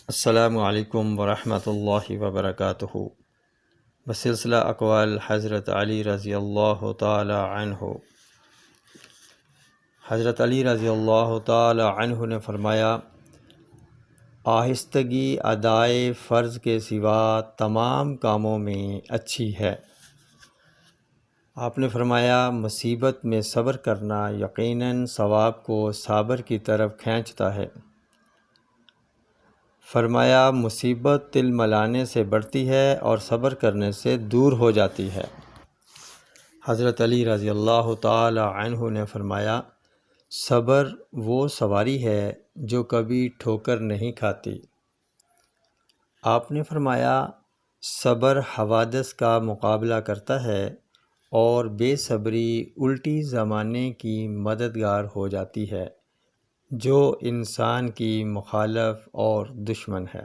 السلام علیکم ورحمۃ اللہ وبرکاتہ۔ بسلسلہ اقوال حضرت علی رضی اللہ تعالی عنہ۔ حضرت علی رضی اللہ تعالی عنہ نے فرمایا، آہستگی ادائے فرض کے سوا تمام کاموں میں اچھی ہے۔ آپ نے فرمایا، مصیبت میں صبر کرنا یقیناً ثواب کو صابر کی طرف کھینچتا ہے۔ فرمایا، مصیبت تل ملانے سے بڑھتی ہے اور صبر کرنے سے دور ہو جاتی ہے۔ حضرت علی رضی اللہ تعالی عنہ نے فرمایا، صبر وہ سواری ہے جو کبھی ٹھوکر نہیں کھاتی۔ آپ نے فرمایا، صبر حوادث کا مقابلہ کرتا ہے اور بے صبری الٹی زمانے کی مددگار ہو جاتی ہے جو انسان کی مخالف اور دشمن ہے۔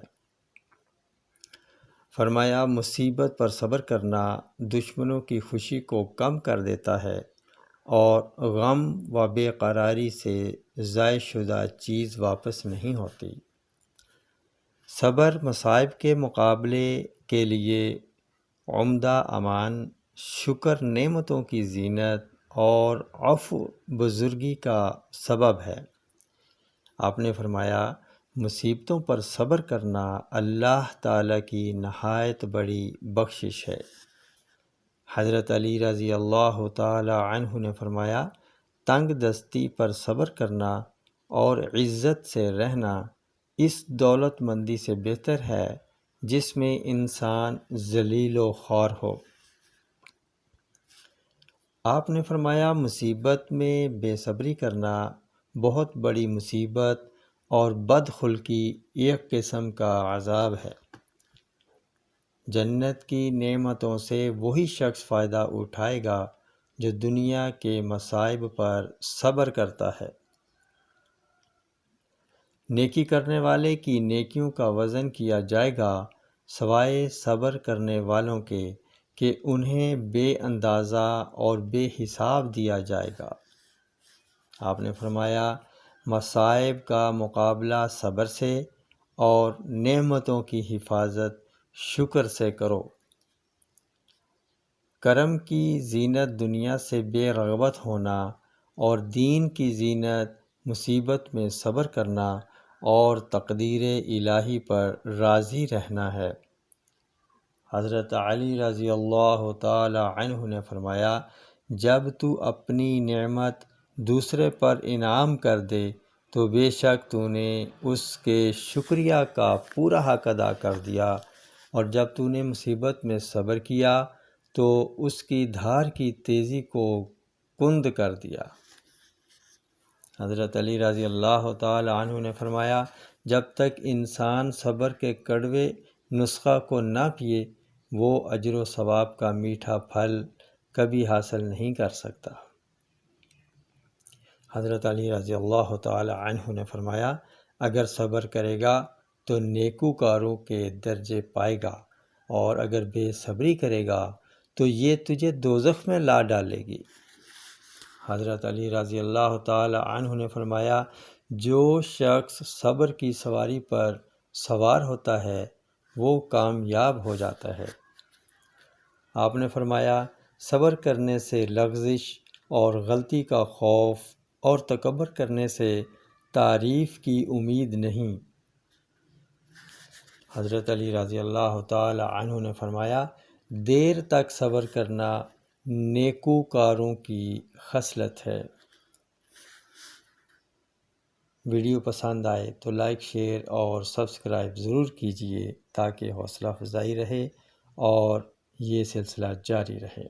فرمایا، مصیبت پر صبر کرنا دشمنوں کی خوشی کو کم کر دیتا ہے اور غم و بے قراری سے ضائع شدہ چیز واپس نہیں ہوتی۔ صبر مصائب کے مقابلے کے لیے عمدہ امان، شکر نعمتوں کی زینت اور عفو بزرگی کا سبب ہے۔ آپ نے فرمایا، مصیبتوں پر صبر کرنا اللہ تعالیٰ کی نہایت بڑی بخشش ہے۔ حضرت علی رضی اللہ تعالی عنہ نے فرمایا، تنگ دستی پر صبر کرنا اور عزت سے رہنا اس دولت مندی سے بہتر ہے جس میں انسان ذلیل و خوار ہو۔ آپ نے فرمایا، مصیبت میں بے صبری کرنا بہت بڑی مصیبت اور بدخلقی ایک قسم کا عذاب ہے۔ جنت کی نعمتوں سے وہی شخص فائدہ اٹھائے گا جو دنیا کے مصائب پر صبر کرتا ہے۔ نیکی کرنے والے کی نیکیوں کا وزن کیا جائے گا سوائے صبر کرنے والوں کے کہ انہیں بے اندازہ اور بے حساب دیا جائے گا۔ آپ نے فرمایا، مصائب کا مقابلہ صبر سے اور نعمتوں کی حفاظت شکر سے کرو۔ کرم کی زینت دنیا سے بے رغبت ہونا اور دین کی زینت مصیبت میں صبر کرنا اور تقدیر الہی پر راضی رہنا ہے۔ حضرت علی رضی اللہ تعالی عنہ نے فرمایا، جب تو اپنی نعمت دوسرے پر انعام کر دے تو بے شک تو نے اس کے شکریہ کا پورا حق ادا کر دیا، اور جب تو نے مصیبت میں صبر کیا تو اس کی دھار کی تیزی کو کند کر دیا۔ حضرت علی رضی اللہ تعالی عنہ نے فرمایا، جب تک انسان صبر کے کڑوے نسخہ کو نہ پیے وہ اجر و ثواب کا میٹھا پھل کبھی حاصل نہیں کر سکتا۔ حضرت علی رضی اللہ تعالی عنہ نے فرمایا، اگر صبر کرے گا تو نیکوکاروں کے درجے پائے گا، اور اگر بے صبری کرے گا تو یہ تجھے دوزخ میں لا ڈالے گی۔ حضرت علی رضی اللہ تعالی عنہ نے فرمایا، جو شخص صبر کی سواری پر سوار ہوتا ہے وہ کامیاب ہو جاتا ہے۔ آپ نے فرمایا، صبر کرنے سے لغزش اور غلطی کا خوف اور تکبر کرنے سے تعریف کی امید نہیں۔ حضرت علی رضی اللہ تعالی عنہ نے فرمایا، دیر تک صبر کرنا نیکوکاروں کی خصلت ہے۔ ویڈیو پسند آئے تو لائک، شیئر اور سبسکرائب ضرور کیجیے تاکہ حوصلہ افزائی رہے اور یہ سلسلہ جاری رہے۔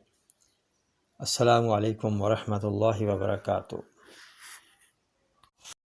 السلام علیکم ورحمۃ اللہ وبرکاتہ۔